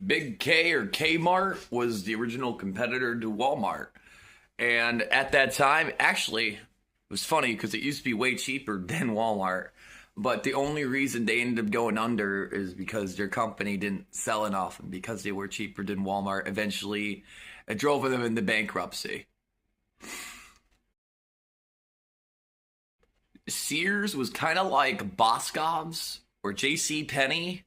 Big K or Kmart was the original competitor to Walmart. And at that time, actually, it was funny because it used to be way cheaper than Walmart. But the only reason they ended up going under is because their company didn't sell enough. And because they were cheaper than Walmart, eventually it drove them into bankruptcy. Sears was kind of like Boscov's or J.C. Penney,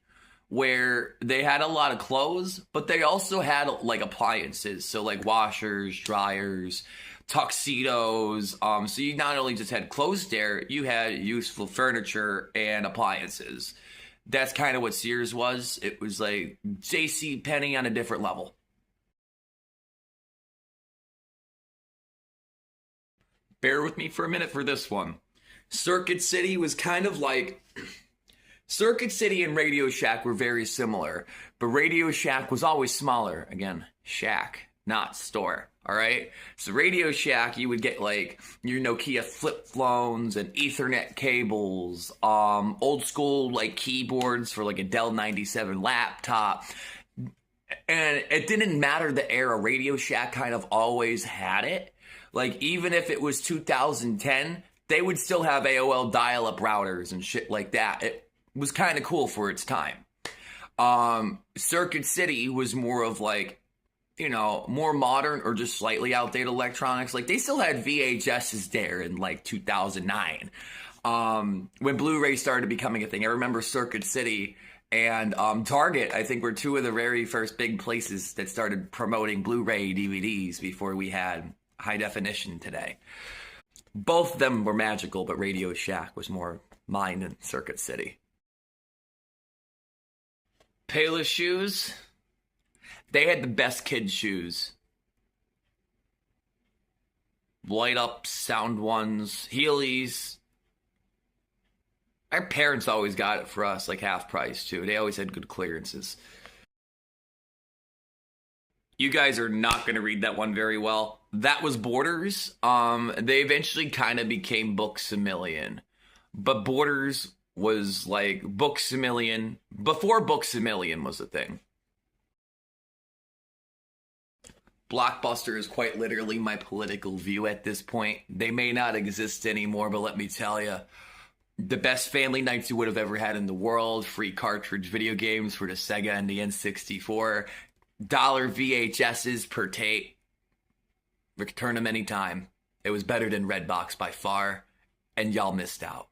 where they had a lot of clothes, but they also had like appliances, so like washers, dryers, tuxedos. So you not only just had clothes there, you had useful furniture and appliances. That's kind of what Sears was. It was like J.C. Penney on a different level. Bear with me for a minute for this one. Circuit City was kind of like Circuit City and Radio Shack were very similar, but Radio Shack was always smaller. Again, shack, not store. All right. So Radio Shack, you would get like your Nokia flip phones and Ethernet cables, old school like keyboards for like a Dell 97 laptop. And it didn't matter the era. Radio Shack kind of always had it. Like even if it was 2010, they would still have AOL dial-up routers and shit like that. It was kind of cool for its time. Circuit City was more of like, you know, more modern or just slightly outdated electronics. Like they still had VHSs there in like 2009. When Blu-ray started becoming a thing. I remember Circuit City and Target, I think, were two of the very first big places that started promoting Blu-ray DVDs before we had high definition today. Both of them were magical, but Radio Shack was more mine than Circuit City. Payless shoes. They had the best kids' shoes. Light up, sound ones, Heelys. Our parents always got it for us, like half price too. They always had good clearances. You guys are not going to read that one very well. That was Borders. They eventually kind of became Books-A-Million. But Borders was like Books-A-Million before Books-A-Million was a thing. Blockbuster is quite literally my political view at this point. They may not exist anymore, but let me tell you, the best family nights you would have ever had in the world, free cartridge video games for the Sega and the N64, dollar VHSs per tape. Return them anytime. It was better than Redbox by far, and y'all missed out.